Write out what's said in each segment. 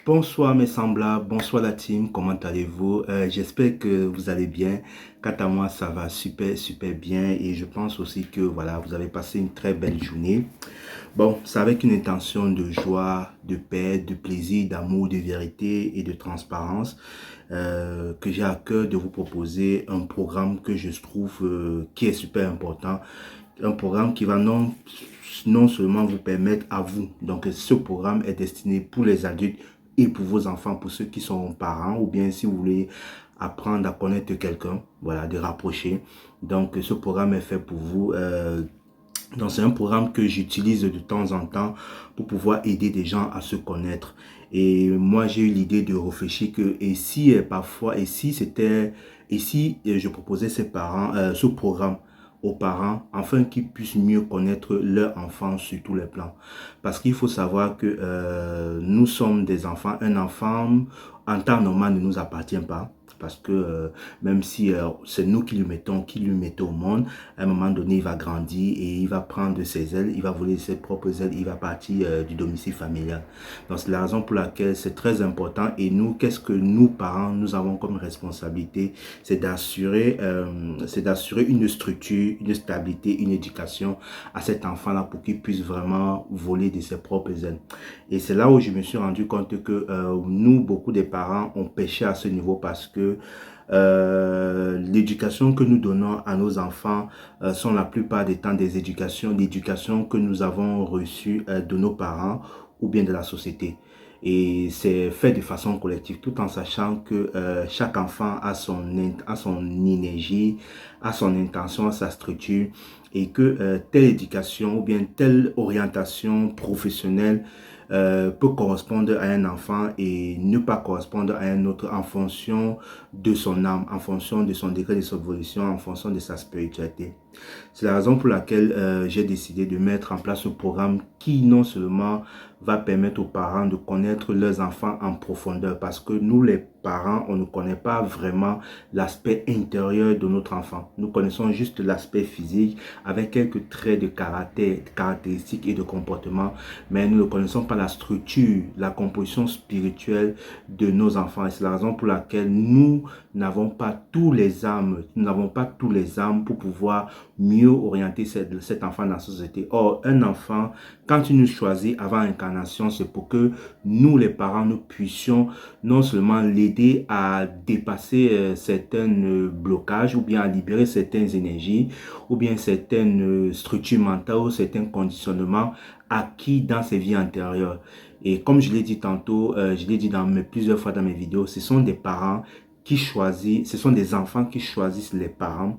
Bonsoir mes semblables, bonsoir la team, comment allez-vous? J'espère que vous allez bien. Quant à moi, ça va super, super bien et je pense aussi que voilà, vous avez passé une très belle journée. Bon, c'est avec une intention de joie, de paix, de plaisir, d'amour, de vérité et de transparence que j'ai à cœur de vous proposer un programme que je trouve qui est super important. Un programme qui va non seulement vous permettre à vous, donc ce programme est destiné pour les adultes et pour vos enfants, pour ceux qui sont parents, ou bien si vous voulez apprendre à connaître quelqu'un, voilà, de rapprocher. Donc ce programme est fait pour vous. Donc c'est un programme que j'utilise de temps en temps pour pouvoir aider des gens à se connaître. Et moi j'ai eu l'idée de réfléchir que et si parfois, et si je proposais ce programme aux parents afin qu'ils puissent mieux connaître leur enfant sur tous les plans. Parce qu'il faut savoir que nous sommes des enfants. Un enfant en temps normal ne nous appartient pas. Parce que même si c'est nous qui lui mettons au monde, à un moment donné, il va grandir et il va prendre ses ailes, il va voler ses propres ailes, il va partir du domicile familial. Donc, c'est la raison pour laquelle c'est très important. Et nous, qu'est-ce que nous, parents, nous avons comme responsabilité? C'est d'assurer une structure, une stabilité, une éducation à cet enfant-là pour qu'il puisse vraiment voler de ses propres ailes. Et c'est là où je me suis rendu compte que nous, beaucoup de parents, ont péché à ce niveau parce que l'éducation que nous donnons à nos enfants sont la plupart des temps l'éducation que nous avons reçue de nos parents ou bien de la société. Et c'est fait de façon collective, tout en sachant que chaque enfant a son énergie, a son intention, a sa structure, et que telle éducation ou bien telle orientation professionnelle peut correspondre à un enfant et ne pas correspondre à un autre en fonction de son âme, en fonction de son degré de son évolution, en fonction de sa spiritualité. C'est la raison pour laquelle j'ai décidé de mettre en place un programme qui non seulement va permettre aux parents de connaître leurs enfants en profondeur, parce que nous les parents, on ne connaît pas vraiment l'aspect intérieur de notre enfant. Nous connaissons juste l'aspect physique avec quelques traits de caractère, caractéristiques et de comportement, mais nous ne connaissons pas la structure, la composition spirituelle de nos enfants. Et c'est la raison pour laquelle nous n'avons pas tous les âmes, nous n'avons pas tous les âmes pour pouvoir mieux orienter cet enfant dans la société. Or, un enfant, quand il nous choisit avant incarnation, c'est pour que nous, les parents, nous puissions non seulement l'aider à dépasser certains blocages ou bien à libérer certaines énergies ou bien certaines structures mentales ou certains conditionnements acquis dans ses vies antérieures. Et comme je l'ai dit tantôt, je l'ai dit plusieurs fois dans mes vidéos, ce sont des parents qui choisissent, ce sont des enfants qui choisissent les parents.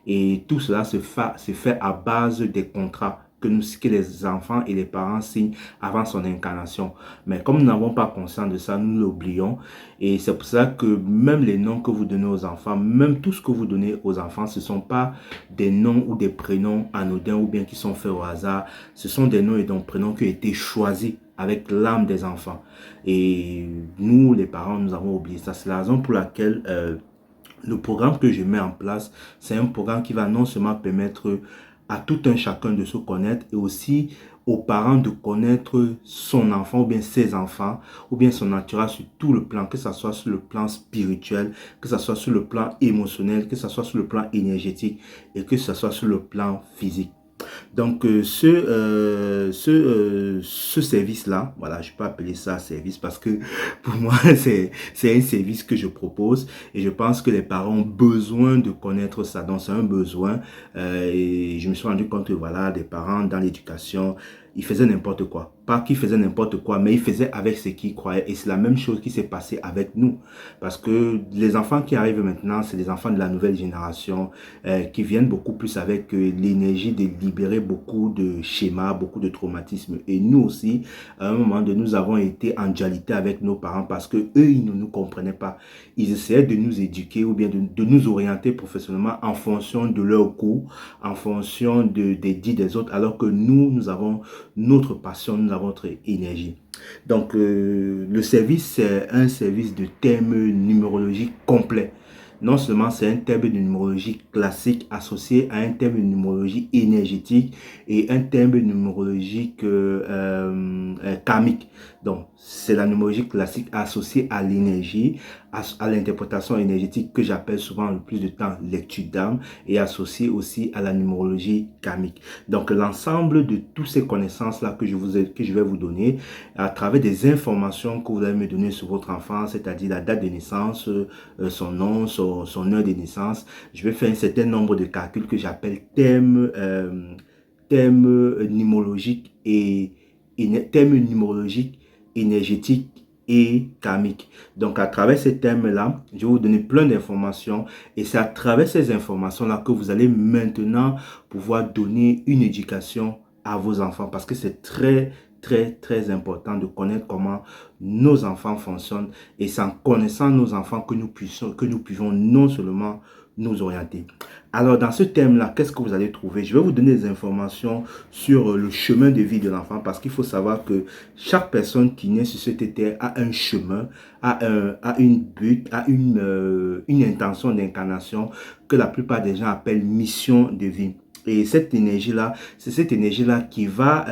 Et tout cela se fait à base des contrats que les enfants et les parents signent avant son incarnation. Mais comme nous n'avons pas conscience de ça, nous l'oublions. Et c'est pour ça que même les noms que vous donnez aux enfants, même tout ce que vous donnez aux enfants, ce ne sont pas des noms ou des prénoms anodins ou bien qui sont faits au hasard. Ce sont des noms et des prénoms qui ont été choisis avec l'âme des enfants. Et nous, les parents, nous avons oublié ça. C'est la raison pour laquelle le programme que je mets en place, c'est un programme qui va non seulement permettre à tout un chacun de se connaître et aussi aux parents de connaître son enfant ou bien ses enfants ou bien son entourage sur tout le plan, que ce soit sur le plan spirituel, que ce soit sur le plan émotionnel, que ce soit sur le plan énergétique et que ce soit sur le plan physique. Donc, ce service-là, voilà, je peux appeler ça service parce que pour moi, c'est un service que je propose et je pense que les parents ont besoin de connaître ça. Donc, c'est un besoin et je me suis rendu compte que, voilà, des parents dans l'éducation, ils faisaient n'importe quoi. Pas qu'ils faisaient n'importe quoi, mais ils faisaient avec ce qu'ils croyaient. Et c'est la même chose qui s'est passée avec nous. Parce que les enfants qui arrivent maintenant, c'est les enfants de la nouvelle génération qui viennent beaucoup plus avec l'énergie de libérer beaucoup de schémas, beaucoup de traumatismes. Et nous aussi, à un moment donné, nous avons été en dualité avec nos parents parce que eux, ils ne nous comprenaient pas. Ils essayaient de nous éduquer ou bien de nous orienter professionnellement en fonction de leurs goûts, en fonction des dits des autres, alors que nous avons notre passion, nous avons notre énergie. Donc, le service, c'est un service de thème numérologique complet. Non seulement c'est un terme de numérologie classique associé à un terme de numérologie énergétique et un terme de numérologie karmique. Donc, c'est la numérologie classique associée à l'énergie, à l'interprétation énergétique que j'appelle souvent le plus de temps lecture d'âme et associée aussi à la numérologie karmique. Donc, l'ensemble de toutes ces connaissances-là que je vais vous donner à travers des informations que vous allez me donner sur votre enfant, c'est-à-dire la date de naissance, son nom, son heure de naissance. Je vais faire un certain nombre de calculs que j'appelle thèmes numérologiques thèmes numérologiques, énergétiques et karmiques. Donc, à travers ces thèmes-là, je vais vous donner plein d'informations et c'est à travers ces informations-là que vous allez maintenant pouvoir donner une éducation à vos enfants parce que c'est très important de connaître comment nos enfants fonctionnent et c'est en connaissant nos enfants que nous pouvons non seulement nous orienter. Alors, dans ce thème-là, qu'est-ce que vous allez trouver? Je vais vous donner des informations sur le chemin de vie de l'enfant parce qu'il faut savoir que chaque personne qui naît sur cette terre a un chemin, a une but, a une intention d'incarnation que la plupart des gens appellent mission de vie. Et cette énergie-là, c'est cette énergie-là qui va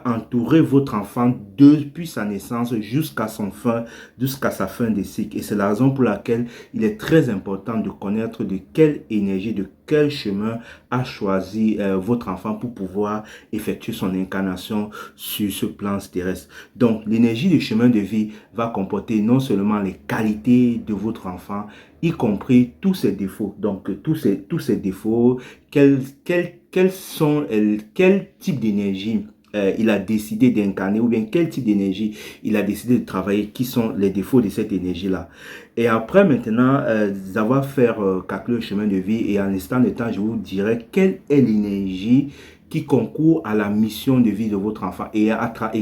entourer votre enfant depuis sa naissance jusqu'à sa fin de cycle. Et c'est la raison pour laquelle il est très important de connaître de quelle énergie, de quel chemin a choisi votre enfant pour pouvoir effectuer son incarnation sur ce plan terrestre. Donc, l'énergie du chemin de vie va comporter non seulement les qualités de votre enfant, y compris tous ses défauts. Donc, tous ces défauts, quel type d'énergie il a décidé d'incarner ou bien quel type d'énergie il a décidé de travailler, qui sont les défauts de cette énergie-là. Et après, maintenant, d'avoir fait calculer le chemin de vie et en instant de temps, je vous dirai quelle est l'énergie qui concourt à la mission de vie de votre enfant. Et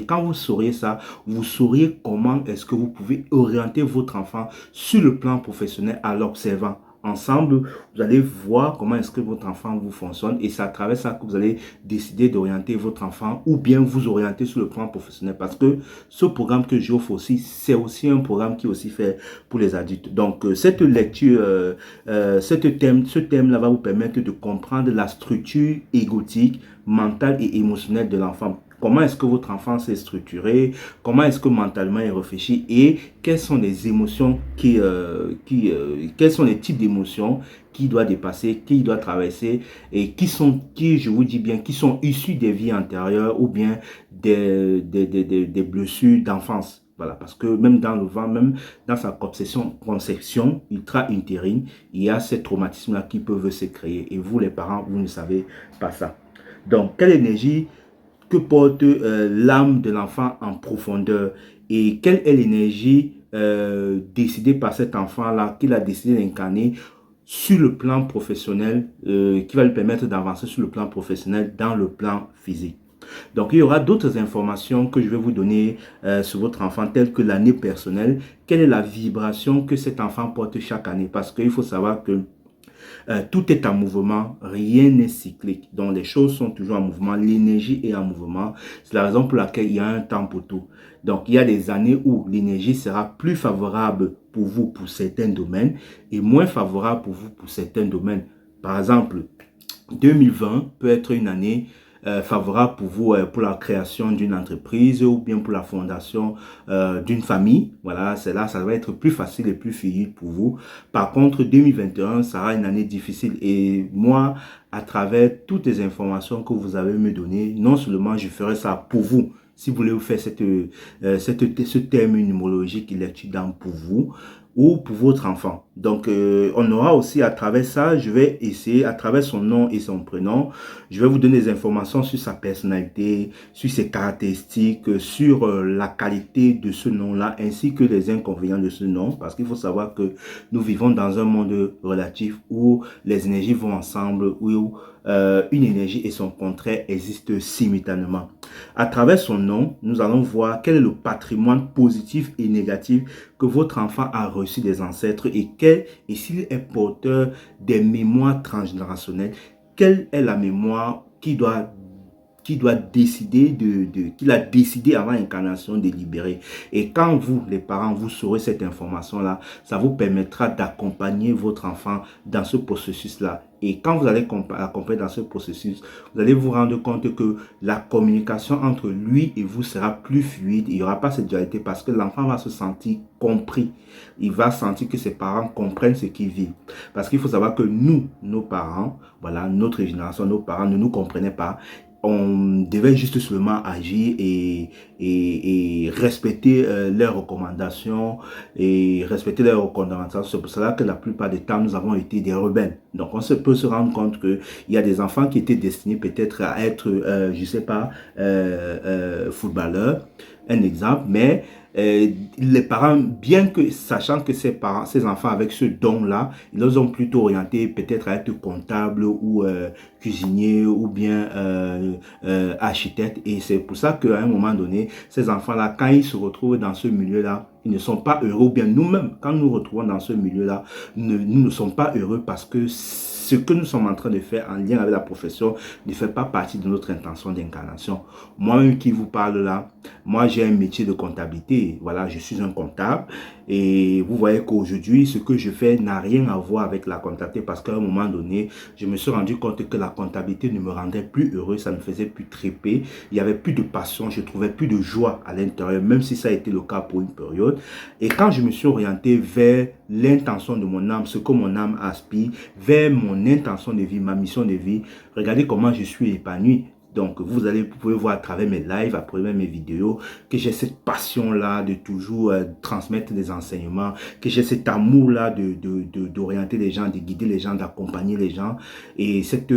quand vous sauriez ça, vous sauriez comment est-ce que vous pouvez orienter votre enfant sur le plan professionnel en l'observant. Ensemble, vous allez voir comment est-ce que votre enfant vous fonctionne et c'est à travers ça que vous allez décider d'orienter votre enfant ou bien vous orienter sur le plan professionnel parce que ce programme que j'offre aussi, c'est aussi un programme qui est aussi fait pour les adultes. Donc, cette lecture, ce thème-là va vous permettre de comprendre la structure égotique, mentale et émotionnelle de l'enfant. Comment est-ce que votre enfant s'est structuré? Comment est-ce que mentalement il réfléchit? Et quelles sont les émotions quels sont les types d'émotions qu'il doit dépasser, qu'il doit traverser et je vous dis bien, qui sont issus des vies antérieures ou bien des blessures d'enfance. Voilà, parce que même dans le ventre, même dans sa conception intra-utérine, il y a ces traumatismes-là qui peuvent se créer. Et vous, les parents, vous ne savez pas ça. Donc, quelle énergie que porte l'âme de l'enfant en profondeur et quelle est l'énergie décidée par cet enfant-là qu'il a décidé d'incarner sur le plan professionnel, qui va lui permettre d'avancer sur le plan professionnel dans le plan physique. Donc, il y aura d'autres informations que je vais vous donner sur votre enfant, telles que l'année personnelle. Quelle est la vibration que cet enfant porte chaque année? Parce qu'il faut savoir que tout est en mouvement, rien n'est cyclique. Donc, les choses sont toujours en mouvement, l'énergie est en mouvement. C'est la raison pour laquelle il y a un temps pour tout. Donc, il y a des années où l'énergie sera plus favorable pour vous pour certains domaines et moins favorable pour vous pour certains domaines. Par exemple, 2020 peut être une année favorable pour vous pour la création d'une entreprise ou bien pour la fondation d'une famille. Voilà, c'est là, ça va être plus facile et plus fluide pour vous. Par contre, 2021 sera une année difficile et moi, à travers toutes les informations que vous avez me données, non seulement je ferai ça pour vous, si vous voulez vous faire ce thème numérologique électude pour vous ou pour votre enfant. Donc, on aura aussi à travers ça, je vais essayer, à travers son nom et son prénom, je vais vous donner des informations sur sa personnalité, sur ses caractéristiques, sur la qualité de ce nom-là, ainsi que les inconvénients de ce nom, parce qu'il faut savoir que nous vivons dans un monde relatif où les énergies vont ensemble, où une énergie et son contraire existent simultanément. À travers son nom, nous allons voir quel est le patrimoine positif et négatif que votre enfant a reçu des ancêtres et s'il est porteur des mémoires transgénérationnelles, quelle est la mémoire qui doit décider qu'il a décidé avant l'incarnation de libérer. Et quand vous, les parents, vous saurez cette information-là, ça vous permettra d'accompagner votre enfant dans ce processus-là. Et quand vous allez accompagner dans ce processus, vous allez vous rendre compte que la communication entre lui et vous sera plus fluide. Il n'y aura pas cette dualité parce que l'enfant va se sentir compris. Il va sentir que ses parents comprennent ce qu'il vit. Parce qu'il faut savoir que nous, nos parents, voilà, notre génération, nos parents ne nous comprenaient pas. On devait juste seulement agir et respecter leurs recommandations C'est pour cela que la plupart des temps, nous avons été des rebelles. Donc, peut se rendre compte qu'il y a des enfants qui étaient destinés peut-être à être, je ne sais pas, footballeurs, un exemple, mais les parents, bien que sachant que ces enfants avec ce don-là, ils les ont plutôt orientés peut-être à être comptables ou cuisiniers ou bien architectes. Et c'est pour ça qu'à un moment donné, ces enfants-là, quand ils se retrouvent dans ce milieu-là, ils ne sont pas heureux. Ou bien nous-mêmes, quand nous nous retrouvons dans ce milieu-là, nous ne sommes pas heureux parce que ce que nous sommes en train de faire en lien avec la profession ne fait pas partie de notre intention d'incarnation. Moi-même qui vous parle là, moi j'ai un métier de comptabilité. Voilà, je suis un comptable. Et vous voyez qu'aujourd'hui, ce que je fais n'a rien à voir avec la comptabilité parce qu'à un moment donné, je me suis rendu compte que la comptabilité ne me rendait plus heureux, ça me faisait plus triper. Il n'y avait plus de passion, je trouvais plus de joie à l'intérieur, même si ça a été le cas pour une période. Et quand je me suis orienté vers l'intention de mon âme, ce que mon âme aspire, vers mon intention de vie, ma mission de vie, regardez comment je suis épanoui. Donc, vous pouvez voir à travers mes lives, à travers mes vidéos, que j'ai cette passion-là de toujours transmettre des enseignements, que j'ai cet amour-là d'orienter les gens, de guider les gens, d'accompagner les gens. Et cette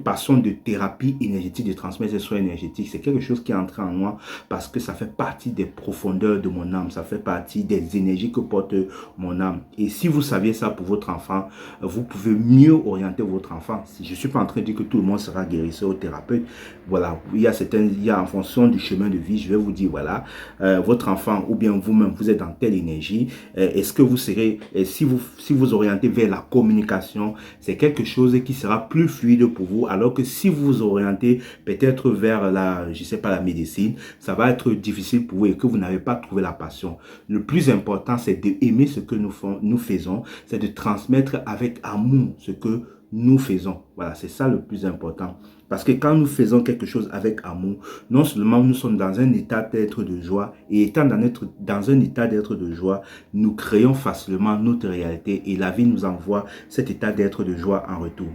passion de thérapie énergétique, de transmettre ces soins énergétiques, c'est quelque chose qui est entré en moi parce que ça fait partie des profondeurs de mon âme, ça fait partie des énergies que porte mon âme. Et si vous saviez ça pour votre enfant, vous pouvez mieux orienter votre enfant. Je ne suis pas en train de dire que tout le monde sera guérisseur ou thérapeute. Voilà, il y a en fonction du chemin de vie, je vais vous dire, voilà, votre enfant ou bien vous-même, vous êtes dans telle énergie, est-ce que vous serez, si vous orientez vers la communication, c'est quelque chose qui sera plus fluide pour vous, alors que si vous vous orientez peut-être vers je sais pas, la médecine, ça va être difficile pour vous et que vous n'avez pas trouvé la passion. Le plus important, c'est d'aimer ce que nous faisons, c'est de transmettre avec amour ce que nous faisons. Voilà, c'est ça le plus important. Parce que quand nous faisons quelque chose avec amour, non seulement nous sommes dans un état d'être de joie, et étant dans un état d'être de joie, nous créons facilement notre réalité et la vie nous envoie cet état d'être de joie en retour.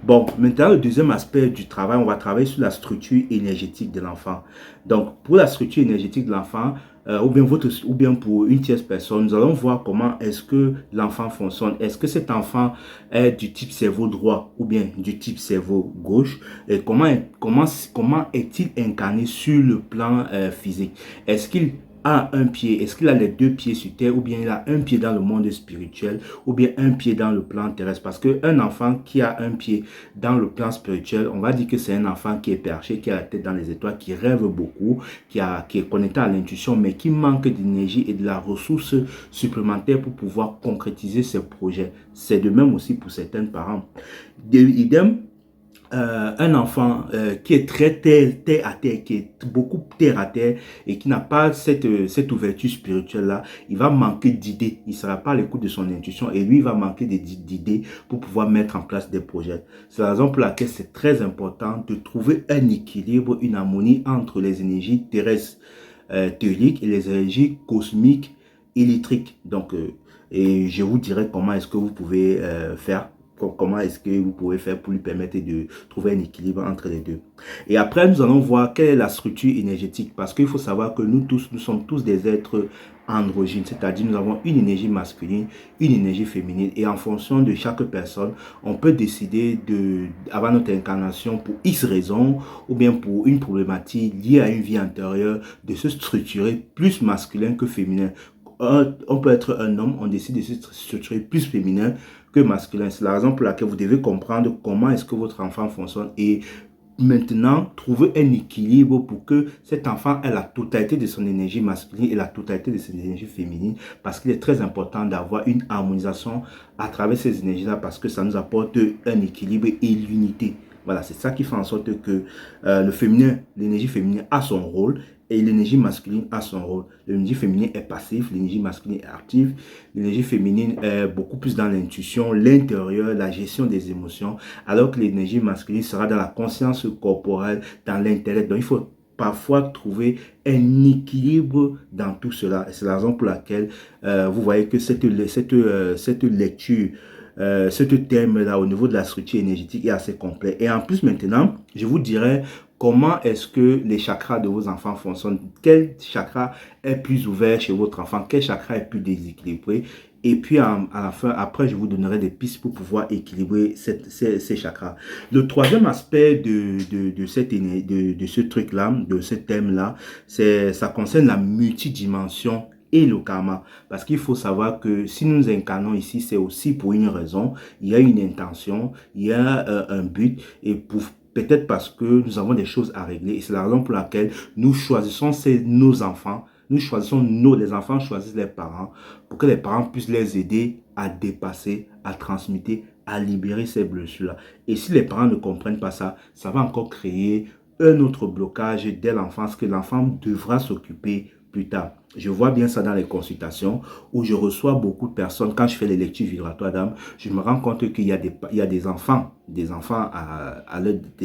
Bon, maintenant, le deuxième aspect du travail, on va travailler sur la structure énergétique de l'enfant. Donc, pour la structure énergétique de l'enfant, ou bien pour une tierce personne, nous allons voir comment est-ce que l'enfant fonctionne. Est-ce que cet enfant est du type cerveau droit ou bien du type cerveau gauche? Et comment est-il incarné sur le plan physique? Est-ce qu'il a un pied, est-ce qu'il a les deux pieds sur terre ou bien il a un pied dans le monde spirituel ou bien un pied dans le plan terrestre? Parce qu'un enfant qui a un pied dans le plan spirituel, on va dire que c'est un enfant qui est perché, qui a la tête dans les étoiles, qui rêve beaucoup, qui est connecté à l'intuition, mais qui manque d'énergie et de la ressource supplémentaire pour pouvoir concrétiser ses projets. C'est de même aussi pour certains parents. Idem, un enfant qui est très terre à terre, qui est beaucoup terre à terre et qui n'a pas cette ouverture spirituelle-là, il va manquer d'idées. Il ne sera pas à l'écoute de son intuition et lui, il va manquer d'idées pour pouvoir mettre en place des projets. C'est la raison pour laquelle c'est très important de trouver un équilibre, une harmonie entre les énergies terrestres théoriques et les énergies cosmiques électriques. Donc, et je vous dirai comment est-ce que vous pouvez faire. Comment est-ce que vous pouvez faire pour lui permettre de trouver un équilibre entre les deux. Et après, nous allons voir quelle est la structure énergétique. Parce qu'il faut savoir que nous sommes tous des êtres androgynes. C'est-à-dire, nous avons une énergie masculine, une énergie féminine. Et en fonction de chaque personne, on peut décider avant notre incarnation, pour X raisons, ou bien pour une problématique liée à une vie antérieure, de se structurer plus masculin que féminin. On peut être un homme, on décide de se structurer plus féminin que masculin. C'est la raison pour laquelle vous devez comprendre comment est-ce que votre enfant fonctionne et maintenant trouver un équilibre pour que cet enfant ait la totalité de son énergie masculine et la totalité de son énergie féminine, parce qu'il est très important d'avoir une harmonisation à travers ces énergies-là parce que ça nous apporte un équilibre et l'unité. Voilà, c'est ça qui fait en sorte que le féminin, l'énergie féminine a son rôle et l'énergie masculine a son rôle. L'énergie féminine est passive, l'énergie masculine est active. L'énergie féminine est beaucoup plus dans l'intuition, l'intérieur, la gestion des émotions, alors que l'énergie masculine sera dans la conscience corporelle, dans l'intellect. Donc, il faut parfois trouver un équilibre dans tout cela. Et c'est la raison pour laquelle vous voyez que cette lecture, ce thème-là au niveau de la structure énergétique est assez complet. Et en plus maintenant, je vous dirais comment est-ce que les chakras de vos enfants fonctionnent. Quel chakra est plus ouvert chez votre enfant? Quel chakra est plus déséquilibré? Et puis à la fin, après, je vous donnerai des pistes pour pouvoir équilibrer ces chakras. Le troisième aspect de ce truc-là, de ce thème-là, ça concerne la multidimension et le karma. Parce qu'il faut savoir que si nous incarnons ici, c'est aussi pour une raison. Il y a une intention, il y a un but. Et peut-être parce que nous avons des choses à régler. Et c'est la raison pour laquelle nous choisissons nos enfants. Les enfants choisissent les parents pour que les parents puissent les aider à dépasser, à transmettre, à libérer ces blessures-là. Et si les parents ne comprennent pas ça, ça va encore créer un autre blocage dès l'enfance que l'enfant devra s'occuper plus tard. Je vois bien ça dans les consultations où je reçois beaucoup de personnes. Quand je fais les lectures vibratoires d'âme, je me rends compte qu'il y a des enfants des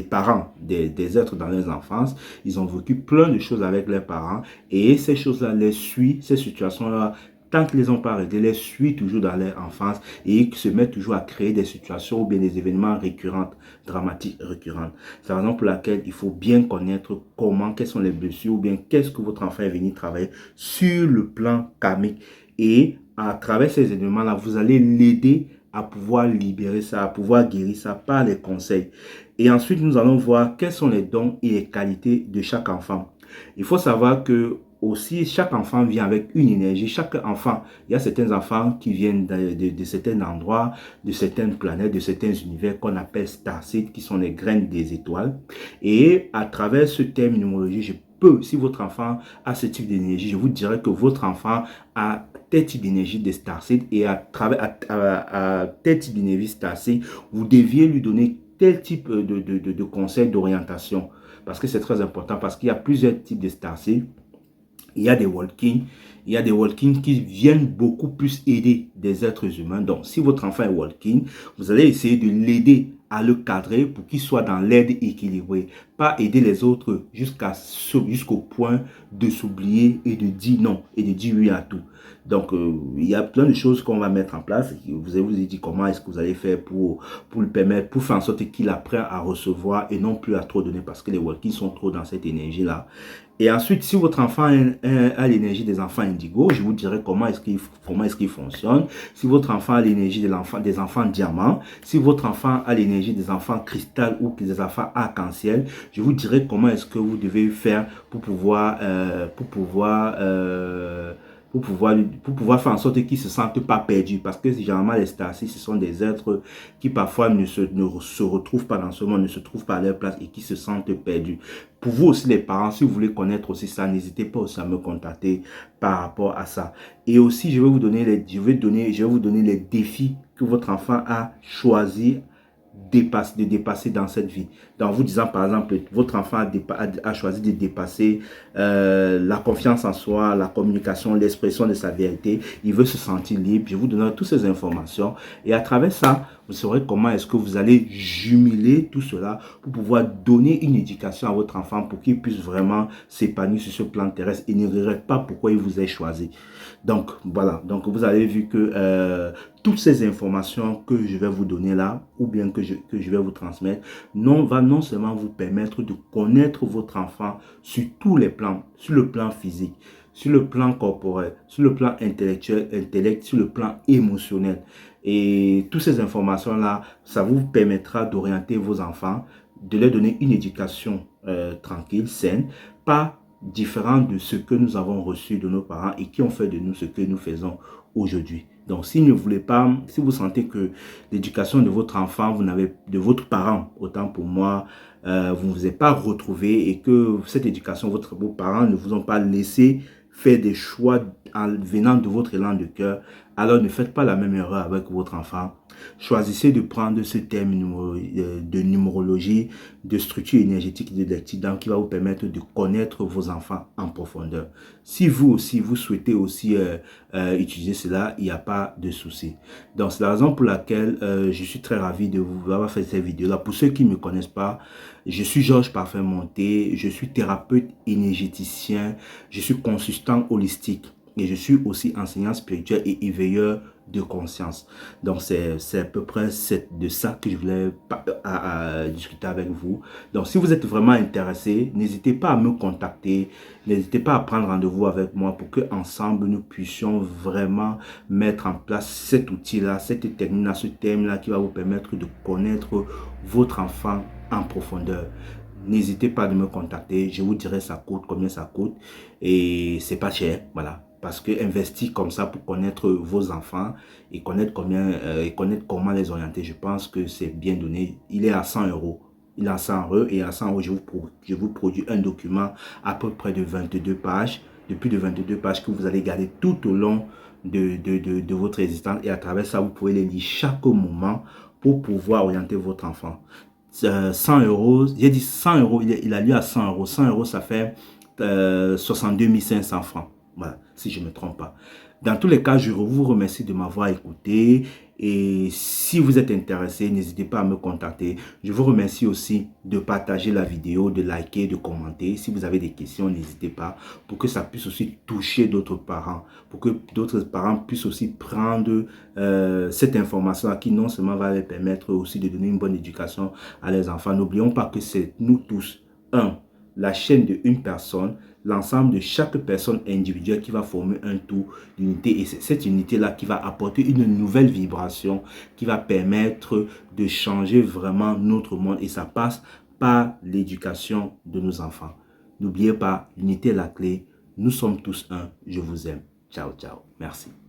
parents, des êtres dans leur enfance. Ils ont vécu plein de choses avec leurs parents et ces choses-là les suivent, ces situations-là, tant qu'ils ne les ont pas réglées, les suivent toujours dans leur enfance et ils se mettent toujours à créer des situations ou bien des événements récurrents, dramatiques récurrents. C'est la raison pour laquelle il faut bien connaître quelles sont les blessures ou bien qu'est-ce que votre enfant est venu travailler sur le plan karmique. Et à travers ces événements-là, vous allez l'aider à pouvoir libérer ça, à pouvoir guérir ça par les conseils. Et ensuite, nous allons voir quels sont les dons et les qualités de chaque enfant. Il faut savoir que aussi, chaque enfant vient avec une énergie. Chaque enfant, il y a certains enfants qui viennent de certains endroits, de certaines planètes, de certains univers qu'on appelle starseeds, qui sont les graines des étoiles. Et à travers ce thème numérologie, si votre enfant a ce type d'énergie, je vous dirais que votre enfant a tel type d'énergie des starseeds et à tel type d'énergie starseed, vous deviez lui donner tel type de conseils d'orientation. Parce que c'est très important, parce qu'il y a plusieurs types de starseeds. Il y a des walking, qui viennent beaucoup plus aider des êtres humains. Donc, si votre enfant est walking, vous allez essayer de l'aider à le cadrer pour qu'il soit dans l'aide équilibrée. Pas aider les autres jusqu'au point de s'oublier et de dire non et de dire oui à tout. Donc, il y a plein de choses qu'on va mettre en place. Vous avez dit comment est-ce que vous allez faire pour le permettre, pour faire en sorte qu'il apprenne à recevoir et non plus à trop donner parce que les walking sont trop dans cette énergie-là. Et ensuite, si votre enfant a l'énergie des enfants indigo, je vous dirai comment est-ce qu'il fonctionne. Si votre enfant a l'énergie des enfants diamant, si votre enfant a l'énergie des enfants cristal ou des enfants arc-en-ciel, je vous dirai comment est-ce que vous devez faire pour pouvoir faire en sorte qu'ils ne se sentent pas perdus. Parce que généralement, les starseeds, ce sont des êtres qui parfois ne se retrouvent pas dans ce monde, ne se trouvent pas à leur place et qui se sentent perdus. Pour vous aussi, les parents, si vous voulez connaître aussi ça, n'hésitez pas aussi à me contacter par rapport à ça. Et aussi, je vais vous donner les défis que votre enfant a choisi de dépasser dans cette vie. Donc, vous disant par exemple, votre enfant a choisi de dépasser la confiance en soi, la communication, l'expression de sa vérité. Il veut se sentir libre. Je vous donnerai toutes ces informations. Et à travers ça, vous saurez comment est-ce que vous allez jumeler tout cela pour pouvoir donner une éducation à votre enfant pour qu'il puisse vraiment s'épanouir sur ce plan terrestre et ne regrette pas pourquoi il vous a choisi. Donc, voilà. Donc, vous avez vu que toutes ces informations que je vais vous donner là, ou bien que je vais vous transmettre, va non seulement vous permettre de connaître votre enfant sur tous les plans, sur le plan physique, sur le plan corporel, sur le plan intellectuel, sur le plan émotionnel. Et toutes ces informations-là, ça vous permettra d'orienter vos enfants, de leur donner une éducation tranquille, saine, pas différente de ce que nous avons reçu de nos parents et qui ont fait de nous ce que nous faisons aujourd'hui. Donc, si vous sentez que l'éducation de votre enfant, de votre parent, autant pour moi, vous ne vous êtes pas retrouvé et que cette éducation, vos parents ne vous ont pas laissé faire des choix en venant de votre élan de cœur, alors ne faites pas la même erreur avec votre enfant. Choisissez de prendre ce thème de numérologie, de structure énergétique et de l'accident qui va vous permettre de connaître vos enfants en profondeur. Si vous aussi, vous souhaitez aussi utiliser cela, il n'y a pas de souci. Donc, c'est la raison pour laquelle je suis très ravi de vous avoir fait cette vidéo-là. Pour ceux qui ne me connaissent pas, je suis Georges Parfait Monté, je suis thérapeute énergéticien, je suis consultant holistique et je suis aussi enseignant spirituel et éveilleur de conscience. Donc, c'est à peu près de ça que je voulais discuter avec vous. Donc, si vous êtes vraiment intéressé, n'hésitez pas à me contacter, n'hésitez pas à prendre rendez-vous avec moi pour que ensemble nous puissions vraiment mettre en place cet outil-là, cette technique-là, ce thème-là qui va vous permettre de connaître votre enfant en profondeur. N'hésitez pas à me contacter, je vous dirai ça coûte, combien ça coûte et c'est pas cher, voilà. Parce que investir comme ça pour connaître vos enfants et connaître comment les orienter, je pense que c'est bien donné. Il est à 100 euros. Il est à 100 euros et à 100 euros, je vous produis un document à peu près de 22 pages, de plus de 22 pages que vous allez garder tout au long de votre existence et à travers ça, vous pouvez les lire chaque moment pour pouvoir orienter votre enfant. 100 euros, j'ai dit 100 euros, il a lieu à 100 euros. 100 euros, ça fait 62 500 francs. Voilà, si je ne me trompe pas. Dans tous les cas, je vous remercie de m'avoir écouté. Et si vous êtes intéressé, n'hésitez pas à me contacter. Je vous remercie aussi de partager la vidéo, de liker, de commenter. Si vous avez des questions, n'hésitez pas pour que ça puisse aussi toucher d'autres parents. Pour que d'autres parents puissent aussi prendre cette information qui non seulement va leur permettre aussi de donner une bonne éducation à leurs enfants. N'oublions pas que c'est nous tous, la chaîne de une personne, l'ensemble de chaque personne individuelle qui va former un tout d'unité. Et c'est cette unité-là qui va apporter une nouvelle vibration, qui va permettre de changer vraiment notre monde. Et ça passe par l'éducation de nos enfants. N'oubliez pas, l'unité est la clé. Nous sommes tous un. Je vous aime. Ciao, ciao. Merci.